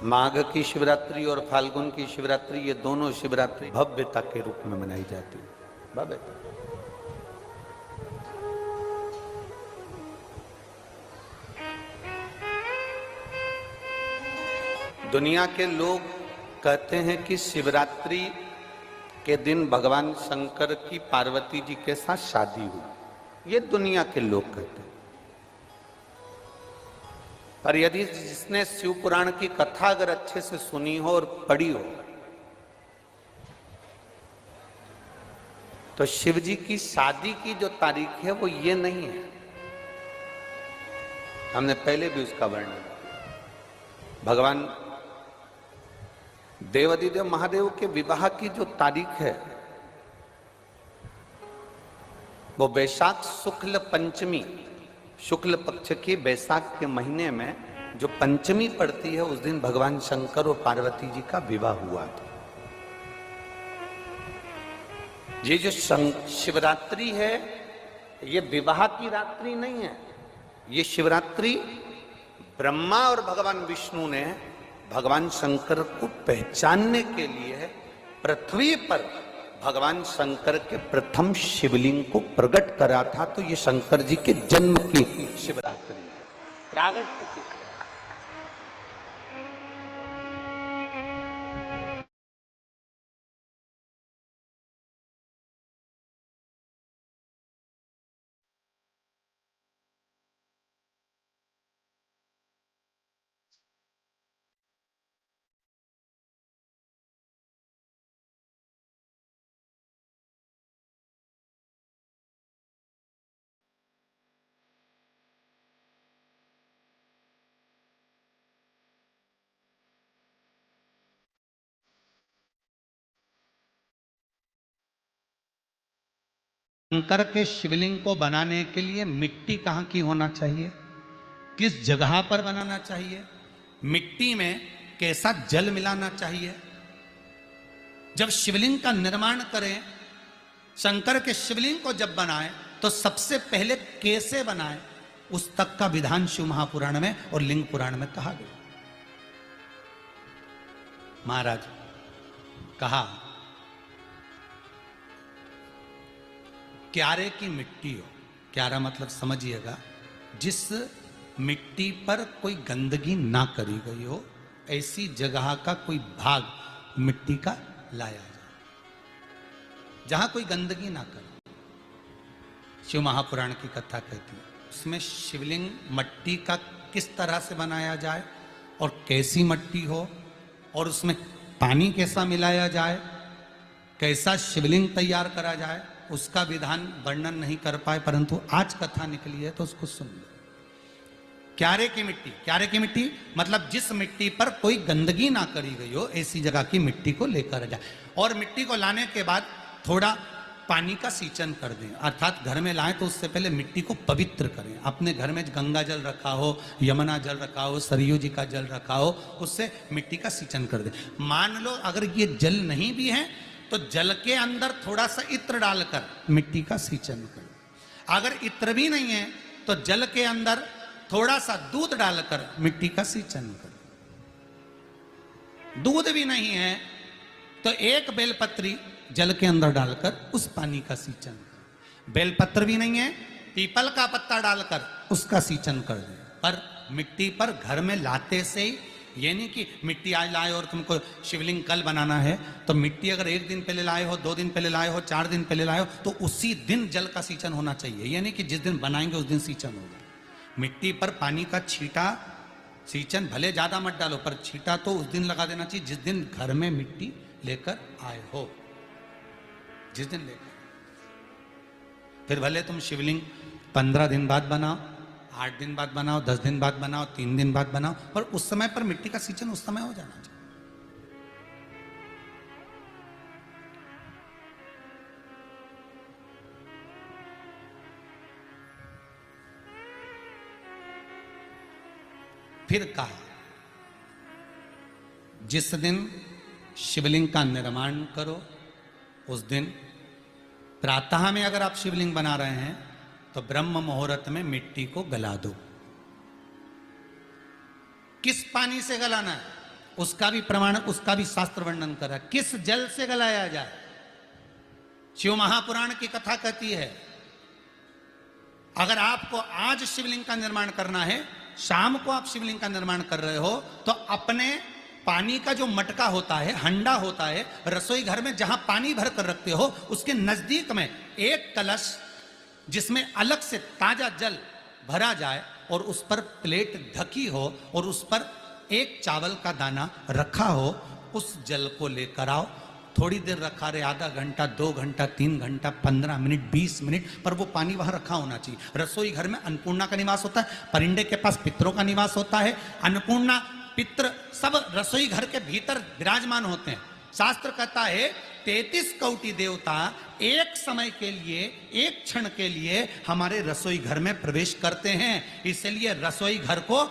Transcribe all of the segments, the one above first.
माघ की शिवरात्रि और फाल्गुन की शिवरात्रि, ये दोनों शिवरात्रि भव्यता के रूप में मनाई जाती है। भव्यता। दुनिया के लोग कहते हैं कि शिवरात्रि के दिन भगवान शंकर की पार्वती जी के साथ शादी हुई, ये दुनिया के लोग कहते हैं। पर यदि जिसने शिव पुराण की कथा अगर अच्छे से सुनी हो और पढ़ी हो, तो शिव जी की शादी की जो तारीख है वो ये नहीं है। हमने पहले भी उसका वर्णन किया। भगवान देवाधिदेव महादेव के विवाह की जो तारीख है वो वैशाख शुक्ल पंचमी, शुक्ल पक्ष की वैशाख के महीने में जो पंचमी पड़ती है, उस दिन भगवान शंकर और पार्वती जी का विवाह हुआ था। ये जो शिवरात्रि है, ये विवाह की रात्रि नहीं है। ये शिवरात्रि ब्रह्मा और भगवान विष्णु ने भगवान शंकर को पहचानने के लिए पृथ्वी पर भगवान शंकर के प्रथम शिवलिंग को प्रकट करा था। तो ये शंकर जी के जन्म की शिवरात्रि है, प्रागट्य की। शंकर के शिवलिंग को बनाने के लिए मिट्टी कहाँ की होना चाहिए, किस जगह पर बनाना चाहिए, मिट्टी में कैसा जल मिलाना चाहिए। जब शिवलिंग का निर्माण करें, शंकर के शिवलिंग को जब बनाए, तो सबसे पहले कैसे बनाए, उस तक का विधान शिव महापुराण में और लिंग पुराण में कहा गया। महाराज कहा, क्यारे की मिट्टी हो, क्यारा मतलब समझिएगा, जिस मिट्टी पर कोई गंदगी ना करी गई हो, ऐसी जगह का कोई भाग मिट्टी का लाया जाए, जहां कोई गंदगी ना करे। शिव महापुराण की कथा कहती है, उसमें शिवलिंग मट्टी का किस तरह से बनाया जाए और कैसी मट्टी हो, और उसमें पानी कैसा मिलाया जाए, कैसा शिवलिंग तैयार करा जाए, उसका विधान वर्णन नहीं कर पाए, परंतु आज कथा निकली है तो उसको सुन लो। क्यारे की मिट्टी, क्यारे की मिट्टी मतलब जिस मिट्टी पर कोई गंदगी ना करी गई हो, ऐसी जगह की मिट्टी को लेकर जाए। और मिट्टी को लाने के बाद थोड़ा पानी का सींचन कर दें, अर्थात घर में लाएं तो उससे पहले मिट्टी को पवित्र करें। अपने घर में गंगा जल रखा हो, यमुना जल रखा हो, सरयू जी का जल रखा हो, उससे मिट्टी का सींचन कर दें। मान लो अगर ये जल नहीं भी है तो जल के अंदर थोड़ा सा इत्र डालकर मिट्टी का सींचन करें। अगर इत्र भी नहीं है तो जल के अंदर थोड़ा सा दूध डालकर मिट्टी का सींचन करें। दूध भी नहीं है तो एक बेलपत्री जल के अंदर डालकर उस पानी का सींचन करें। बेलपत्र भी नहीं है, पीपल का पत्ता डालकर उसका सींचन कर दें। पर मिट्टी पर घर में लाते से ही, ये नहीं कि मिट्टी आज लाए और तुमको शिवलिंग कल बनाना है, तो मिट्टी अगर एक दिन पहले लाए हो, 2 दिन पहले लाए हो, 4 दिन पहले लाए हो, तो उसी दिन जल का सींचन होना चाहिए। ये नहीं कि जिस दिन बनाएंगे उस दिन सींचन होगा। मिट्टी पर पानी का छींटा, सींचन भले ज्यादा मत डालो, पर छींटा तो उस दिन लगा देना चाहिए जिस दिन घर में मिट्टी लेकर आए हो, जिस दिन लेकर। फिर भले तुम शिवलिंग 15 दिन बाद बनाओ, 8 दिन बाद बनाओ, 10 दिन बाद बनाओ, 3 दिन बाद बनाओ, पर उस समय पर मिट्टी का सींचन उस समय हो जाना चाहिए। फिर कहा, जिस दिन शिवलिंग का निर्माण करो, उस दिन प्रातः में अगर आप शिवलिंग बना रहे हैं तो ब्रह्म मुहूर्त में मिट्टी को गला दो। किस पानी से गलाना है? उसका भी प्रमाण, उसका भी शास्त्र वर्णन कर रहा है। किस जल से गलाया जाए? शिव महापुराण की कथा कहती है, अगर आपको आज शिवलिंग का निर्माण करना है, शाम को आप शिवलिंग का निर्माण कर रहे हो, तो अपने पानी का जो मटका होता है, हंडा होता है, रसोई घर में जहां पानी भर कर रखते हो, उसके नजदीक में एक कलश जिसमें अलग से ताजा जल भरा जाए और उस पर प्लेट ढकी हो और उस पर एक चावल का दाना रखा हो, उस जल को लेकर आओ। थोड़ी देर रखा रहे, आधा घंटा, 2 घंटा, 3 घंटा, 15 मिनट, 20 मिनट, पर वो पानी वहां रखा होना चाहिए। रसोई घर में अन्नपूर्णा का निवास होता है, परिंदे के पास पितरों का निवास होता है। अन्नपूर्णा, पित्र सब रसोई घर के भीतर विराजमान होते हैं। शास्त्र कहता है 33 कोटि देवता एक समय के लिए, एक क्षण के लिए हमारे रसोई घर में प्रवेश करते हैं। इसलिए रसोई घर को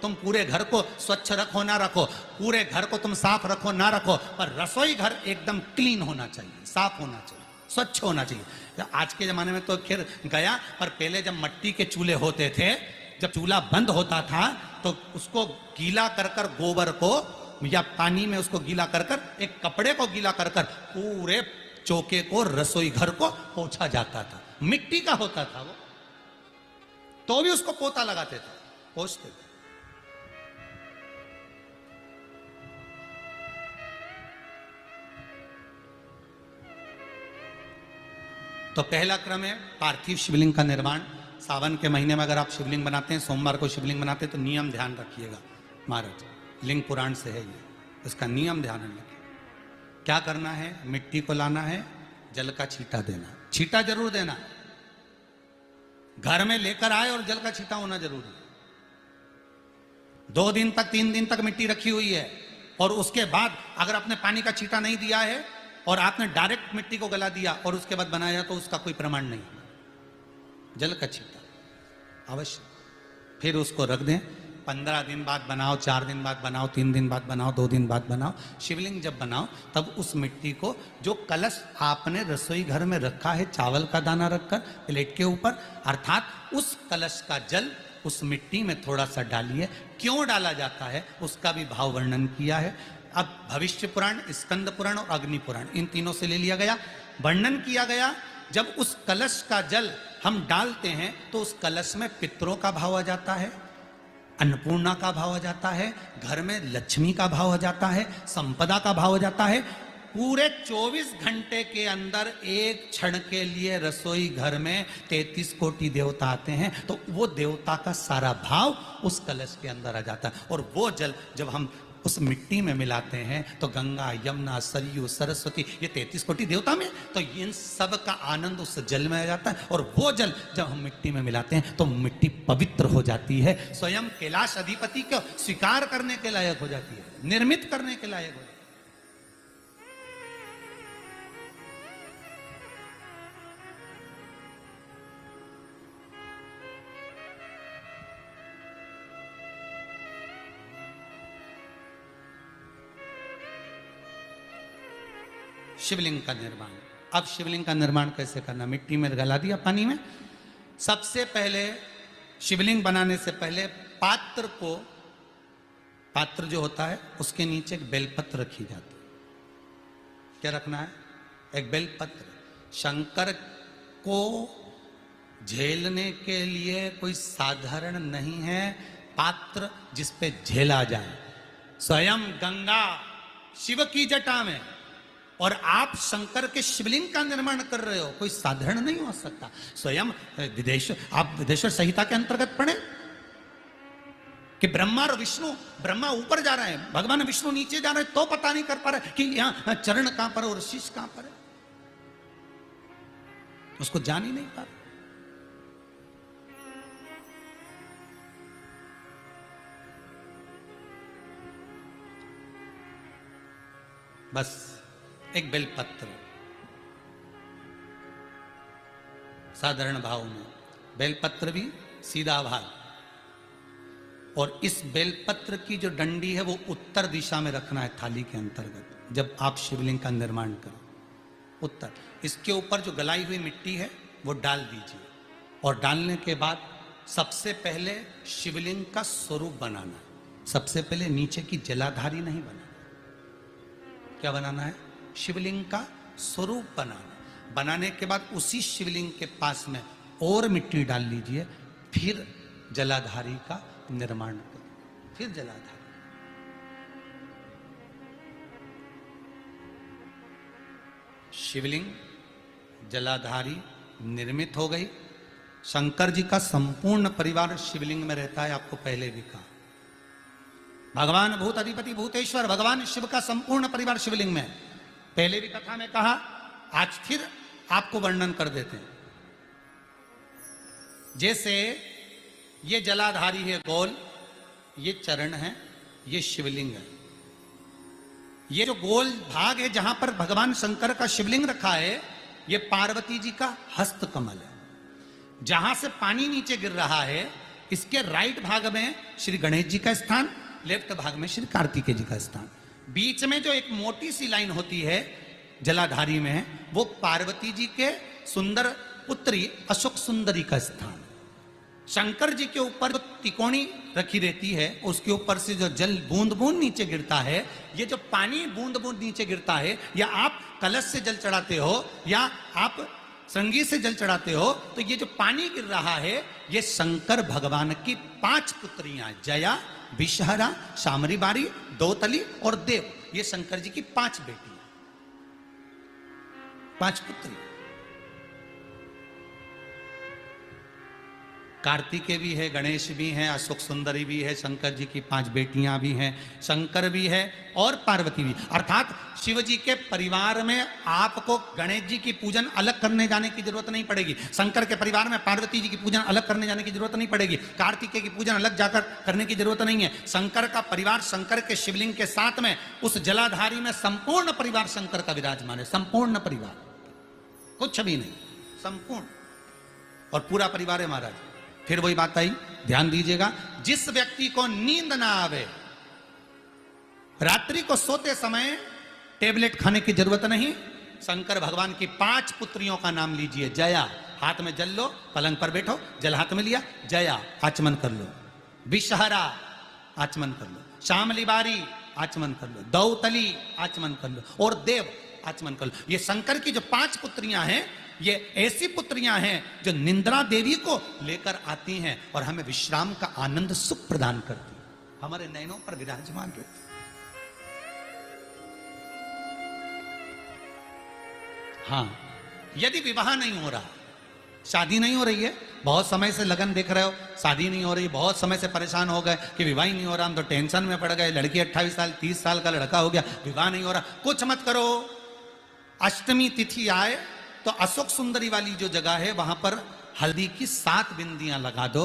तुम पूरे घर को स्वच्छ रखो ना रखो, पूरे घर को तुम साफ रखो ना रखो, पर रसोई घर एकदम क्लीन होना चाहिए, साफ होना चाहिए, स्वच्छ होना चाहिए। आज के जमाने में तो खैर गया, पर पहले जब मिट्टी के चूल्हे होते थे, जब चूल्हा बंद होता था तो उसको गीला कर कर, गोबर को या पानी में उसको गीला कर कर, एक कपड़े को गीला कर कर पूरे चौके को, रसोई घर को पोंछा जाता था। मिट्टी का होता था वो, तो भी उसको पोता लगाते थे, पोंछते थे। तो पहला क्रम है पार्थिव शिवलिंग का निर्माण। सावन के महीने में अगर आप शिवलिंग बनाते हैं, सोमवार को शिवलिंग बनाते हैं, तो नियम ध्यान रखिएगा महाराज, लिंग पुराण से है ये, इसका नियम ध्यान रखिए। क्या करना है? मिट्टी को लाना है, जल का छींटा देना, छींटा जरूर देना, घर में लेकर आए और जल का छींटा होना जरूरी है। 2 दिन तक, 3 दिन तक मिट्टी रखी हुई है, और उसके बाद अगर आपने पानी का छींटा नहीं दिया है और आपने डायरेक्ट मिट्टी को गला दिया और उसके बाद बनाया, तो उसका कोई प्रमाण नहीं। जल का छींटा अवश्य, फिर उसको रख दें। 15 दिन बाद बनाओ, 4 दिन बाद बनाओ, 3 दिन बाद बनाओ, 2 दिन बाद बनाओ। शिवलिंग जब बनाओ तब उस मिट्टी को, जो कलश आपने रसोई घर में रखा है चावल का दाना रखकर प्लेट के ऊपर, अर्थात उस कलश का जल उस मिट्टी में थोड़ा सा डालिए। क्यों डाला जाता है उसका भी भाव वर्णन किया है। अब भविष्य पुराण, स्कंद पुराण और अग्नि पुराण, इन तीनों से ले लिया गया। वर्णन किया गया, जब उस कलश का जल हम डालते हैं तो उस कलश में पितरों का भाव आ जाता है, अन्नपूर्णा का भाव आ जाता है, घर में लक्ष्मी का भाव आ जाता है, संपदा का भाव आ जाता है। पूरे 24 घंटे के अंदर एक क्षण के लिए रसोई घर में 33 कोटि देवता आते हैं, तो वो देवता का सारा भाव उस कलश के अंदर आ जाता है। और वो जल जब हम उस मिट्टी में मिलाते हैं तो गंगा, यमुना, सरयू, सरस्वती, ये 33 कोटि देवता में, तो इन सब का आनंद उस जल में आ जाता है। और वो जल जब हम मिट्टी में मिलाते हैं तो मिट्टी पवित्र हो जाती है, स्वयं कैलाश अधिपति को स्वीकार करने के लायक हो जाती है, निर्मित करने के लायक हो जाती है। शिवलिंग का निर्माण। अब शिवलिंग का निर्माण कैसे करना? मिट्टी में गला दिया, पानी में। सबसे पहले शिवलिंग बनाने से पहले पात्र को, पात्र जो होता है उसके नीचे एक बेलपत्र रखी जाती है। क्या रखना है? एक बेलपत्र। शंकर को झेलने के लिए कोई साधारण नहीं है पात्र जिस पे झेला जाए। स्वयं गंगा शिव की जटा में, और आप शंकर के शिवलिंग का निर्माण कर रहे हो, कोई साधारण नहीं हो सकता। स्वयं आप विदेश्वर संहिता के अंतर्गत पढ़े कि ब्रह्मा और विष्णु, ब्रह्मा ऊपर जा रहे हैं, भगवान विष्णु नीचे जा रहे हैं, तो पता नहीं कर पा रहे कि यहां चरण कहां पर और शीश कहां पर है, उसको जान ही नहीं पा रहे। बस एक बेलपत्र, साधारण भाव में बेलपत्र भी सीधा भाग, और इस बेलपत्र की जो डंडी है वो उत्तर दिशा में रखना है थाली के अंतर्गत। जब आप शिवलिंग का निर्माण करें, उत्तर, इसके ऊपर जो गलाई हुई मिट्टी है वो डाल दीजिए, और डालने के बाद सबसे पहले शिवलिंग का स्वरूप बनाना है। सबसे पहले नीचे की जलाधारी नहीं बनाना। क्या बनाना है? शिवलिंग का स्वरूप बनाना। बनाने के बाद उसी शिवलिंग के पास में और मिट्टी डाल लीजिए, फिर जलाधारी का निर्माण करें। फिर जलाधारी, शिवलिंग जलाधारी निर्मित हो गई। शंकर जी का संपूर्ण परिवार शिवलिंग में रहता है, आपको पहले भी कहा। भगवान भूत अधिपति भूतेश्वर भगवान शिव का संपूर्ण परिवार शिवलिंग में है। पहले भी कथा में कहा, आज फिर आपको वर्णन कर देते हैं। जैसे ये जलाधारी है गोल, ये चरण है, ये शिवलिंग है। ये जो गोल भाग है जहां पर भगवान शंकर का शिवलिंग रखा है, ये पार्वती जी का हस्त कमल है। जहां से पानी नीचे गिर रहा है, इसके राइट भाग में श्री गणेश जी का स्थान, लेफ्ट भाग में श्री कार्तिकेय जी का स्थान। बीच में जो एक मोटी सी लाइन होती है जलाधारी में, वो पार्वती जी के सुंदर पुत्री अशोक सुंदरी का स्थान। शंकर जी के ऊपर जो तिकोनी रखी रहती है, उसके ऊपर से जो जल बूंद बूंद नीचे गिरता है, ये जो पानी बूंद बूंद नीचे गिरता है, या आप कलश से जल चढ़ाते हो या आप संगीत से जल चढ़ाते हो, तो ये जो पानी गिर रहा है, ये शंकर भगवान की 5 पुत्रियां, जया, विषहरा, शामरी बारी, दौतली और देव, ये शंकर जी की 5 बेटियां, 5 पुत्री। कार्तिकेय भी है, गणेश भी है, अशोक सुंदरी भी है, शंकर जी की 5 बेटियां भी हैं, शंकर भी है और पार्वती भी। अर्थात शिव जी के परिवार में आपको गणेश जी की पूजन अलग करने जाने की जरूरत नहीं पड़ेगी। शंकर के परिवार में पार्वती जी की पूजन अलग करने जाने की जरूरत नहीं पड़ेगी। कार्तिकेय की पूजन अलग जाकर करने की जरूरत नहीं है। शंकर का परिवार शंकर के शिवलिंग के साथ में उस जलाधारी में संपूर्ण परिवार शंकर का विराजमान है। संपूर्ण परिवार, कुछ भी नहीं, संपूर्ण और पूरा परिवार है महाराज। फिर वही बात आई, ध्यान दीजिएगा, जिस व्यक्ति को नींद ना आवे, रात्रि को सोते समय टेबलेट खाने की जरूरत नहीं। शंकर भगवान की 5 पुत्रियों का नाम लीजिए। जया, हाथ में जल लो, पलंग पर बैठो, जल हाथ में लिया, जया आचमन कर लो। विषहरा आचमन कर लो। शामली बारी आचमन कर लो। दौतली आचमन कर लो और देव आचमन कर लो। ये शंकर की जो 5 पुत्रियां हैं, ये ऐसी पुत्रियां हैं जो निंद्रा देवी को लेकर आती हैं और हमें विश्राम का आनंद सुख प्रदान करती हैं, हमारे नयनों पर विराजमान रहती। हाँ, यदि विवाह नहीं हो रहा, शादी नहीं हो रही है, बहुत समय से लगन देख रहे हो, शादी नहीं हो रही, बहुत समय से परेशान हो गए कि विवाह ही नहीं हो रहा, हम तो टेंशन में पड़ गए, लड़की 28 साल 30 साल का लड़का हो गया, विवाह नहीं हो रहा, कुछ मत करो। अष्टमी तिथि आए तो अशोक सुंदरी वाली जो जगह है, वहां पर हल्दी की 7 बिंदियां लगा दो।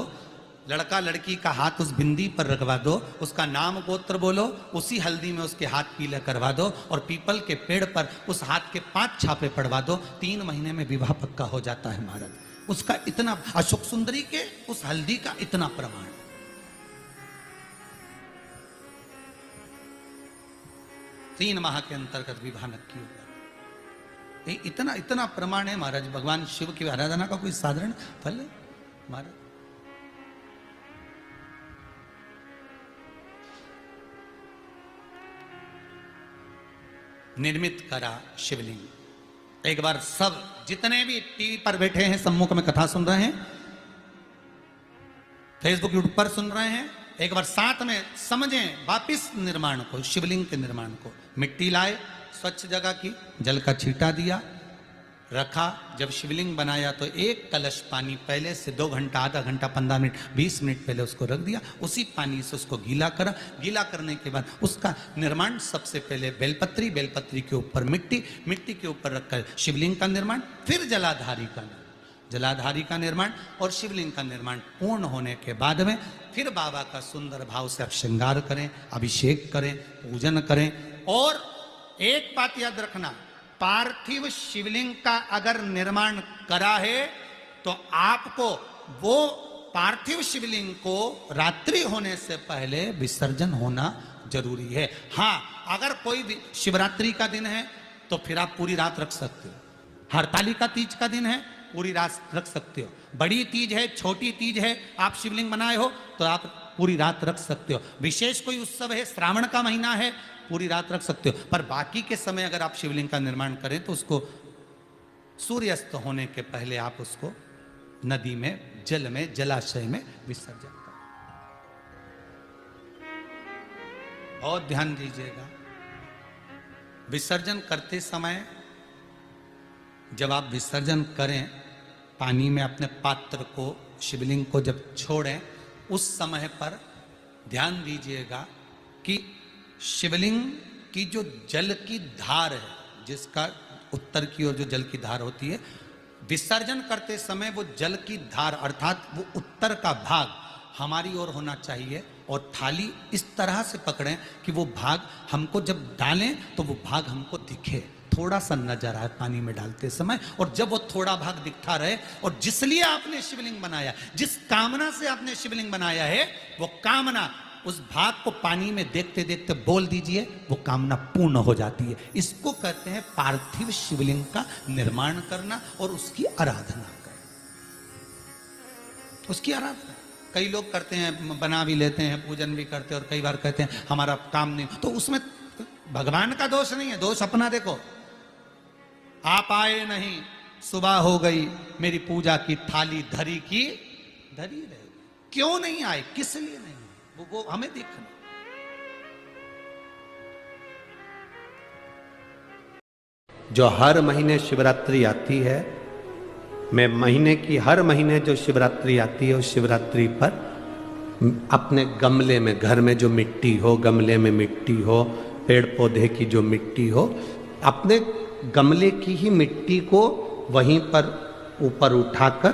लड़का लड़की का हाथ उस बिंदी पर रखवा दो, उसका नाम गोत्र बोलो, उसी हल्दी में उसके हाथ पीले करवा दो और पीपल के पेड़ पर उस हाथ के 5 छापे पड़वा दो। 3 महीने में विवाह पक्का हो जाता है महाराज। उसका इतना, अशोक सुंदरी के उस हल्दी का इतना प्रमाण। 3 माह के अंतर्गत विवाह नक्की होगा। इतना इतना प्रमाण है महाराज। भगवान शिव की आराधना का कोई साधारण फल है महाराज। निर्मित करा शिवलिंग। एक बार सब जितने भी टीवी पर बैठे हैं, सम्मुख में कथा सुन रहे हैं, फेसबुक यूट्यूब पर सुन रहे हैं, एक बार साथ में समझें वापिस निर्माण को, शिवलिंग के निर्माण को। मिट्टी लाए, स्वच्छ जगह की, जल का छींटा दिया, रखा। जब शिवलिंग बनाया तो 1 कलश पानी पहले से 2 घंटा, आधा घंटा, 15 मिनट, 20 मिनट पहले उसको रख दिया। उसी पानी से उसको गीला करा। गीला करने के बाद उसका निर्माण सबसे पहले बेलपत्री, बेलपत्री के ऊपर मिट्टी, मिट्टी के ऊपर रखकर शिवलिंग का निर्माण, फिर जलाधारी का निर्माण, जलाधारी का निर्माण और शिवलिंग का निर्माण पूर्ण होने के बाद में फिर बाबा का सुंदर भाव से आप श्रृंगार करें, अभिषेक करें, पूजन करें। और एक बात याद रखना, पार्थिव शिवलिंग का अगर निर्माण करा है तो आपको वो पार्थिव शिवलिंग को रात्रि होने से पहले विसर्जन होना जरूरी है। हाँ, अगर कोई शिवरात्रि का दिन है तो फिर आप पूरी रात रख सकते हो। हरतालिका तीज का दिन है, पूरी रात रख सकते हो। बड़ी तीज है, छोटी तीज है, आप शिवलिंग बनाए हो तो आप पूरी रात रख सकते हो। विशेष कोई उत्सव है, श्रावण का महीना है, पूरी रात रख सकते हो। पर बाकी के समय अगर आप शिवलिंग का निर्माण करें तो उसको सूर्यास्त होने के पहले आप उसको नदी में, जल में, जलाशय में विसर्जन करें। बहुत ध्यान दीजिएगा, विसर्जन करते समय जब आप विसर्जन करें, पानी में अपने पात्र को, शिवलिंग को जब छोड़ें, उस समय पर ध्यान दीजिएगा कि शिवलिंग की जो जल की धार है, जिसका उत्तर की ओर जो जल की धार होती है, विसर्जन करते समय वो जल की धार अर्थात वो उत्तर का भाग हमारी ओर होना चाहिए और थाली इस तरह से पकड़ें कि वो भाग हमको जब डालें तो वो भाग हमको दिखे, थोड़ा सा नजर आए पानी में डालते समय। और जब वो थोड़ा भाग दिखता रहे, और जिसलिए आपने शिवलिंग बनाया, जिस कामना से आपने शिवलिंग बनाया है, वो कामना उस भाग को पानी में देखते देखते बोल दीजिए, वो कामना पूर्ण हो जाती है। इसको कहते हैं पार्थिव शिवलिंग का निर्माण करना और उसकी आराधना करना। उसकी आराधना कई लोग करते हैं, बना भी लेते हैं, पूजन भी करते हैं, और कई बार कहते हैं हमारा काम नहीं, तो उसमें भगवान का दोष नहीं है, दोष अपना। देखो, आप आए नहीं, सुबह हो गई, मेरी पूजा की थाली धरी की धरी रहे, क्यों नहीं आए, किस लिए नहीं, वो हमें देखना। जो हर महीने शिवरात्रि आती है, मैं महीने की हर महीने जो शिवरात्रि आती है, उस शिवरात्रि पर अपने गमले में, घर में जो मिट्टी हो, गमले में मिट्टी हो, पेड़ पौधे की जो मिट्टी हो, अपने गमले की ही मिट्टी को वहीं पर ऊपर उठाकर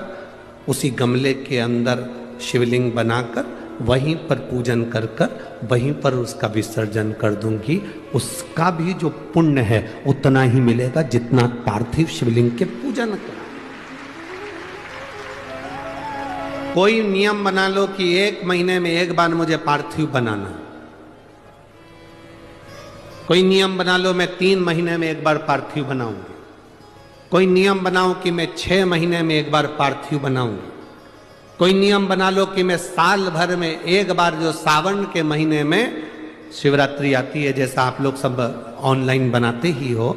उसी गमले के अंदर शिवलिंग बनाकर वहीं पर पूजन कर कर वहीं पर उसका विसर्जन कर दूंगी। उसका भी जो पुण्य है उतना ही मिलेगा जितना पार्थिव शिवलिंग के पूजन का। कोई नियम बना लो कि 1 महीने में 1 बार मुझे पार्थिव बनाना, कोई नियम बना लो मैं 3 महीने में 1 बार पार्थिव बनाऊंगी, कोई नियम बनाओ कि मैं 6 महीने में 1 बार पार्थिव बनाऊंगी, कोई नियम बना लो कि मैं साल भर में 1 बार, जो सावन के महीने में शिवरात्रि आती है, जैसा आप लोग सब ऑनलाइन बनाते ही हो,